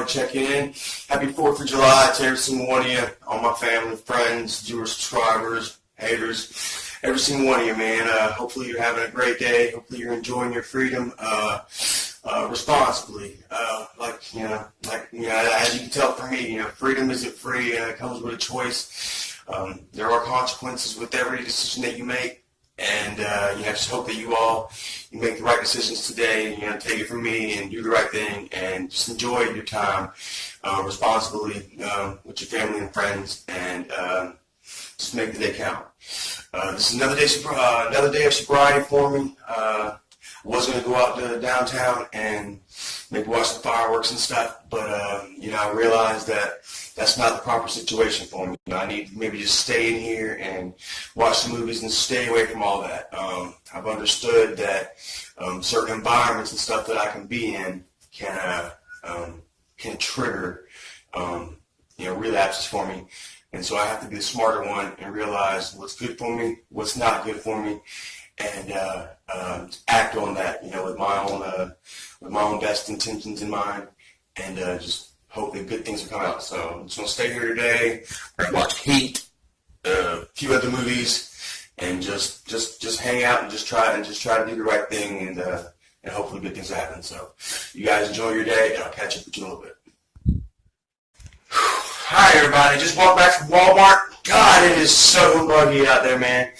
everybody checking in. Happy 4th of July to every single one of you, all my family, friends, viewers, subscribers, haters, every single one of you, man. Hopefully you're having a great day. Hopefully you're enjoying your freedom responsibly. As you can tell from me, freedom isn't free. It comes with a choice. There are consequences with every decision that you make. And I just hope that you make the right decisions today. Take it from me and do the right thing, and just enjoy your time responsibly with your family and friends, and just make the day count. This is another day of sobriety for me. I was going to go out to downtown and maybe watch the fireworks and stuff, but I realized that that's not the proper situation for me. I need to maybe just stay in here and watch the movies and stay away from all that. I've understood that certain environments and stuff that I can be in can trigger relapses for me, and so I have to be the smarter one and realize what's good for me, what's not good for me, and act on that, with my own best intentions in mind, and just hope that good things will come out. So I'm just gonna stay here today. We're gonna watch Heat, a few other movies, and just hang out and just try to do the right thing, and hopefully good things happen. So you guys enjoy your day, and I'll catch up with you in a little bit. Hi everybody, just walked back from Walmart. God, it is so muggy out there, man.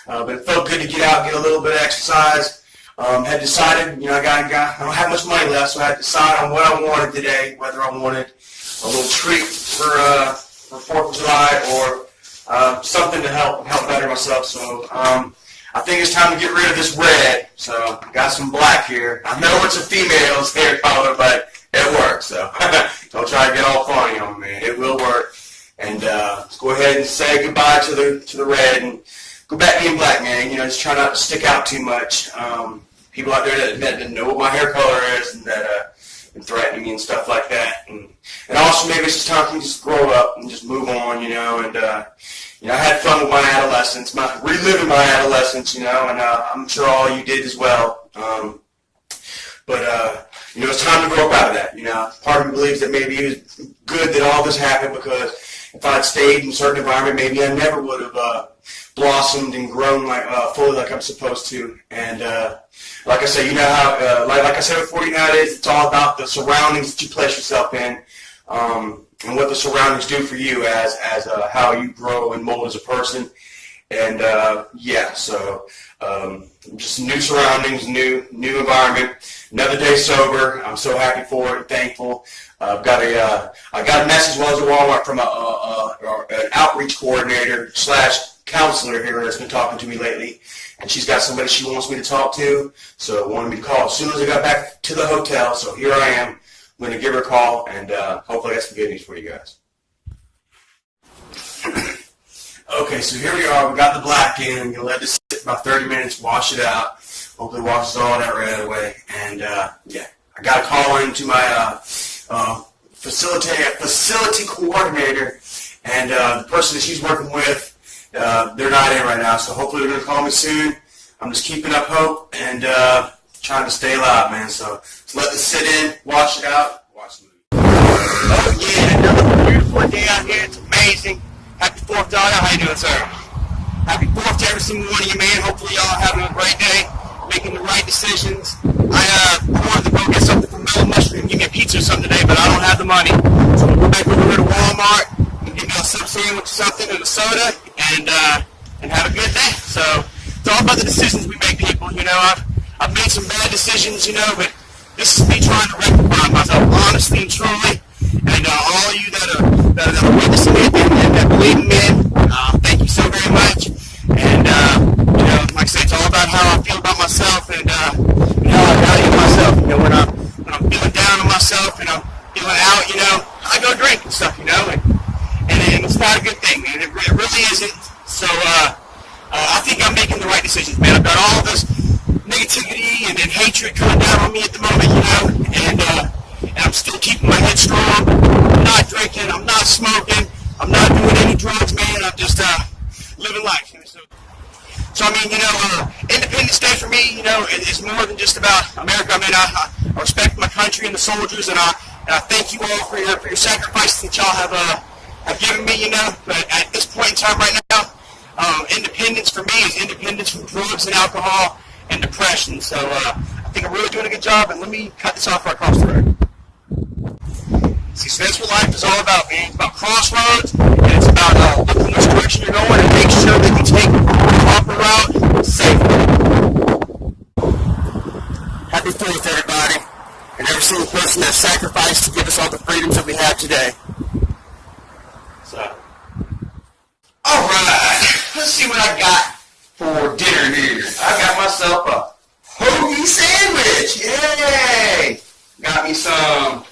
But it felt good to get out, get a little bit of exercise. Had decided, I don't have much money left, so I had to decide on what I wanted today, whether I wanted a little treat for 4th of July or something to help better myself. So I think it's time to get rid of this red. So I got some black here. I know it's a female's hair color, but it works. So don't try to get all funny on me. It will work. And let's go ahead and say goodbye to the red and go back being black, man. Just try not to stick out too much. People out there that know what my hair color is and that and threatening me and stuff like that. And also maybe it's just time for me to just grow up and just move on, and I had fun with my adolescence, reliving my adolescence, and I'm sure all you did as well. But it's time to grow up out of that. Part of me believes that maybe it was good that all this happened, because if I'd stayed in a certain environment, maybe I never would have blossomed and grown fully like I'm supposed to. And like I say, how like I said before, nowadays it's all about the surroundings that you place yourself in, and what the surroundings do for you as how you grow and mold as a person. And so just new surroundings, new environment, another day sober. I'm so happy for it, thankful. I got a message while I was at Walmart from an outreach coordinator / counselor here that's been talking to me lately, and she's got somebody she wants me to talk to, so wanted me to call as soon as I got back to the hotel. So here I am. I'm going to give her a call, and hopefully I got some good news for you guys. Okay, so here we are. We got the black in. I'm going to let this sit about 30 minutes, wash it out. Hopefully it washes all that red away. And I got a call into my facility coordinator, and the person that she's working with, they're not in right now, so hopefully they're going to call me soon. I'm just keeping up hope and trying to stay alive, man. So let this sit in, wash it out, watch the movie. Oh yeah, another beautiful day out here. It's amazing. Happy 4th, Donna. How you doing, sir? Happy 4th to every single one of you, man. Hopefully y'all having a great day, making the right decisions. I wanted to go get something from Mellow Mushroom, give me a pizza or something today, but I don't have the money. So we'll go back over here to Walmart and get me a sub sandwich or something and a soda, and have a good day. So it's all about the decisions we make, people. I've made some bad decisions, but this is me trying to rectify myself, honestly and truly. And all of you that are witnessing it and that believe in me, thank you so very much. And like I say, it's all about how I feel about myself and how I value myself. When I'm feeling down on myself and I'm feeling out, I go drink and stuff, and it's not a good thing, man. It really isn't. So I think I'm making the right decisions, man. I've got all this negativity and hatred coming down on me at the moment, and I'm still keeping my head strong. I'm not drinking. I'm not smoking. I'm not doing any drugs, man. I'm just living life. So Independence Day for me, it's more than just about America. I mean, I respect my country and the soldiers, and I And I thank you all for your sacrifices that y'all have given me, But at this point in time right now, independence for me is independence from drugs and alcohol and depression. So I think I'm really doing a good job, and let me cut this off right across the road. See, so that's what life is all about, man. It's about crossroads, and it's about looking which direction you're going and make sure that you take the proper route safely. Happy 4th, everybody, and every single person that sacrificed to give us all the freedoms that we have today. So, all right, let's see what I got for dinner here. I got myself a hoagie sandwich. Yay! Got me some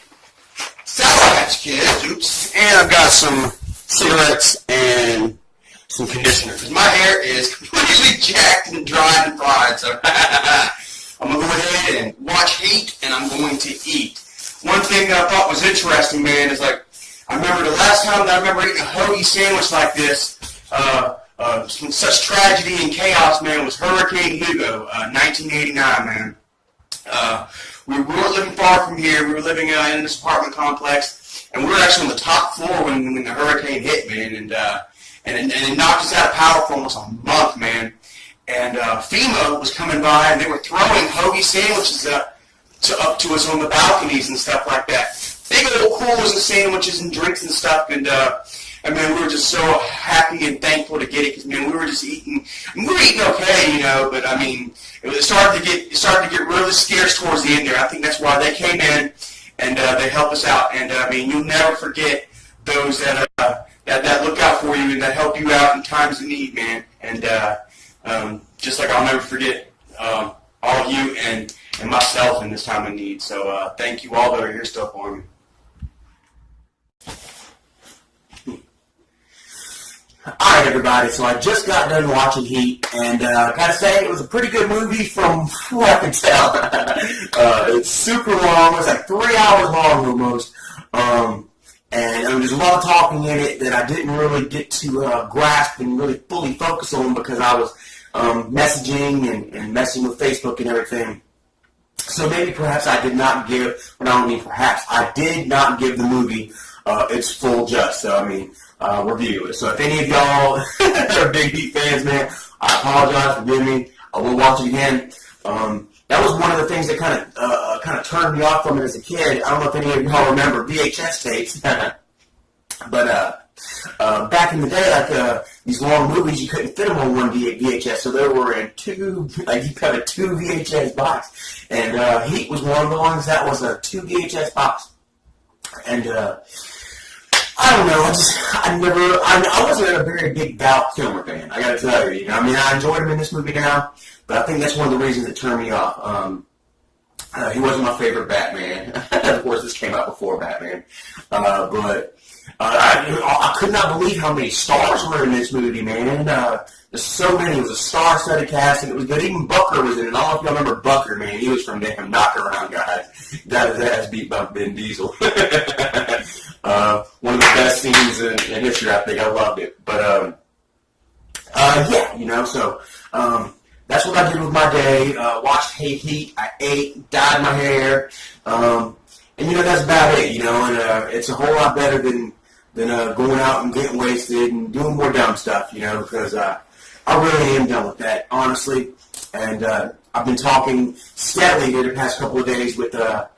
Sour Patch Kids, oops, and I've got some cigarettes and some conditioner because my hair is completely jacked and dried and fried. So I'm gonna go ahead and watch Heat, and I'm going to eat. One thing that I thought was interesting, man, is like I remember the last time that I remember eating a hoagie sandwich like this, such tragedy and chaos, man, was Hurricane Hugo, 1989, man. We weren't living far from here. We were living in this apartment complex, and we were actually on the top floor when the hurricane hit, man, and it knocked us out of power for almost a month, man. And FEMA was coming by, and they were throwing hoagie sandwiches up to us on the balconies and stuff like that. Big old coolers and sandwiches and drinks and stuff, and man, we were just so happy and thankful to get it because, man, we were just eating. We were eating okay, but I mean, it started to get really scarce towards the end there. I think that's why they came in and they helped us out. And I mean, you'll never forget those that look out for you and that help you out in times of need, man. And just like I'll never forget all of you and myself in this time of need. So thank you all that are here still for me. Alright, everybody, so I just got done watching Heat, and gotta say, it was a pretty good movie from what I can tell. It's super long, it's like 3 hours long almost, and there's a lot of talking in it that I didn't really get to grasp and really fully focus on because I was messaging and messing with Facebook and everything. So maybe perhaps I did not give, well, I don't mean perhaps, I did not give the movie its full just, so I mean, review it. So if any of y'all are big Heat fans, man, I apologize, forgive me. I will watch it again. That was one of the things that kind of turned me off from it as a kid. I don't know if any of y'all remember VHS tapes, but back in the day, like these long movies, you couldn't fit them on one VHS, so they were in two. Like you got a 2 VHS box, and Heat was one of the ones that was a 2 VHS box, and I don't know. I wasn't a very big Val Kilmer fan. I got to tell you. I mean, I enjoyed him in this movie now, but I think that's one of the reasons it turned me off. He wasn't my favorite Batman. Of course, this came out before Batman, but I could not believe how many stars were in this movie, man. There's so many. It was a star-studded cast, and it was good. Even Bucker was in it. I don't know if y'all remember Bucker, man. He was from damn Knockaround Guys. Got his ass beat by Vin Diesel. One of the best scenes in history, I think. I loved it. But, yeah, so that's what I did with my day. Watched Heat. I ate, dyed my hair. And, that's about it, and it's a whole lot better than going out and getting wasted and doing more dumb stuff, because I really am done with that, honestly. And I've been talking steadily here the past couple of days with a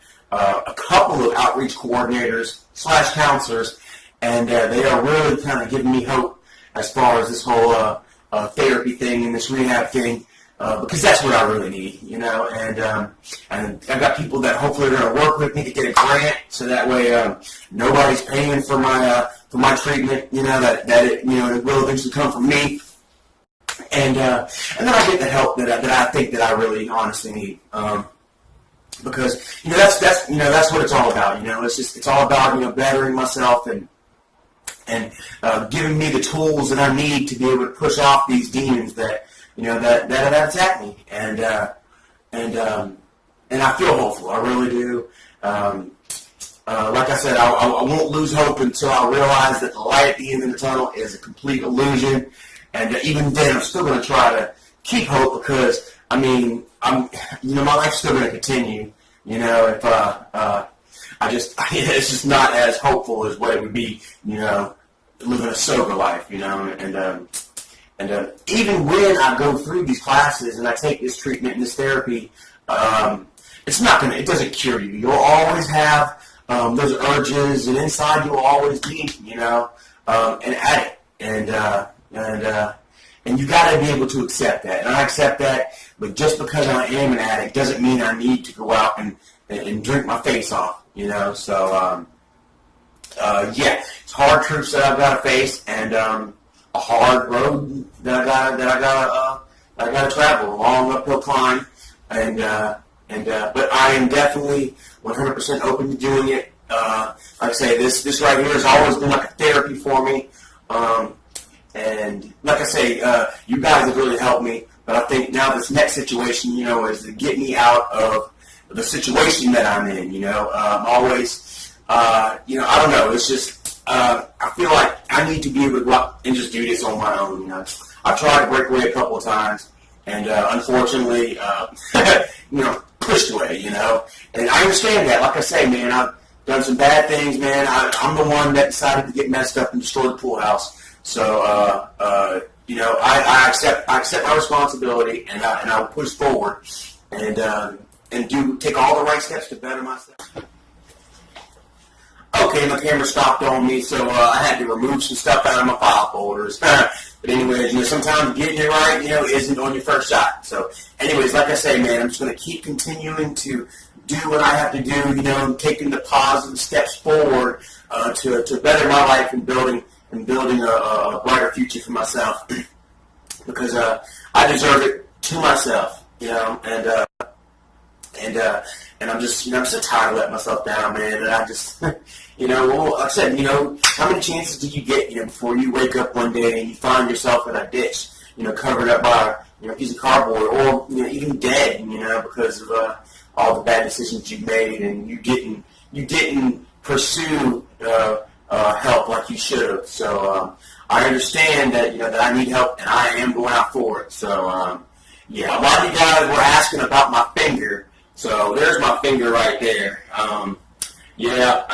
couple of outreach coordinators / counselors, and they are really kind of giving me hope as far as this whole therapy thing and this rehab thing, because that's what I really need, and I've got people that hopefully are going to work with me to get a grant, so that way nobody's paying for my treatment, that it will eventually come from me, and then I get the help that I think that I really honestly need. Because that's what it's all about. It's all about bettering myself and giving me the tools that I need to be able to push off these demons that that attack me. And I feel hopeful. I really do. Like I said, I won't lose hope until I realize that the light at the end of the tunnel is a complete illusion. And even then, I'm still going to try to keep hope because my life's still going to continue. If it's just not as hopeful as what it would be, living a sober life, and even when I go through these classes and I take this treatment and this therapy, it doesn't cure you. You'll always have those urges, and inside you'll always be, an addict, and you got to be able to accept that. And I accept that, but just because I am an addict doesn't mean I need to go out and drink my face off, So, it's hard truths that I've got to face, and a hard road that I gotta travel, a long uphill climb, but I am definitely 100% open to doing it. Like I say, this right here has always been like a therapy for me. And like I say, you guys have really helped me. But I think now this next situation, is to get me out of the situation that I'm in. I'm always, I don't know. It's just I feel like I need to be able to go out and just do this on my own. I've tried to break away a couple of times, and unfortunately, pushed away. And I understand that. Like I say, man, I've done some bad things, man. I'm the one that decided to get messed up and destroy the pool house. So, I accept my responsibility, and I will push forward and take all the right steps to better myself. Okay, my camera stopped on me, so I had to remove some stuff out of my file folders. But anyways, sometimes getting it right, isn't on your first shot. So, anyways, like I say, man, I'm just going to keep continuing to do what I have to do, taking the positive steps forward to better my life and building a brighter future for myself. Because I deserve it to myself, and I'm just, I'm so tired of letting myself down, man. And I just, like I said, how many chances do you get, before you wake up one day and you find yourself in a ditch, covered up by, a piece of cardboard, or, even dead, because of all the bad decisions you made, and you didn't pursue help like you should have. So I understand that, that I need help, and I am going out for it. So a lot of you guys were asking about my finger. So there's my finger right there. I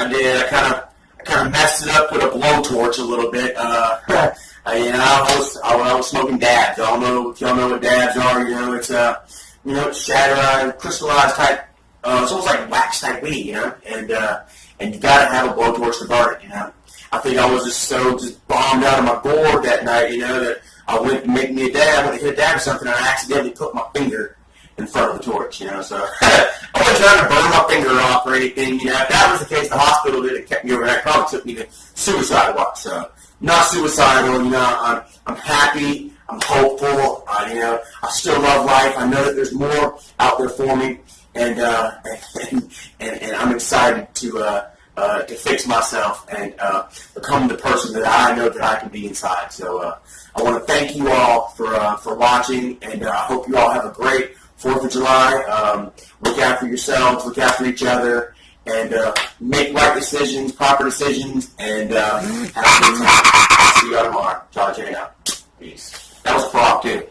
did. I kind of messed it up with a blowtorch a little bit. I was smoking dabs. Y'all know what dabs are. It's shatter crystallized type. It's almost like wax type weed, and you gotta have a blowtorch to burn it, I think I was just bombed out of my gourd that night, that I went to make me a dab, went to hit a dab or something, and I accidentally put my finger in front of the torch, so I wasn't trying to burn my finger off or anything, If that was the case, the hospital that kept me overnight probably took me to suicide watch, so not suicidal, I'm happy, I'm hopeful, I still love life, I know that there's more out there for me, and I'm excited to fix myself and become the person that I know that I can be inside. So I want to thank you all for watching, and I hope you all have a great 4th of July. Look after yourselves, look after each other, and make right decisions, proper decisions, and have a good time. See you all tomorrow. Charlie, check it out. Peace. That was a frog, too.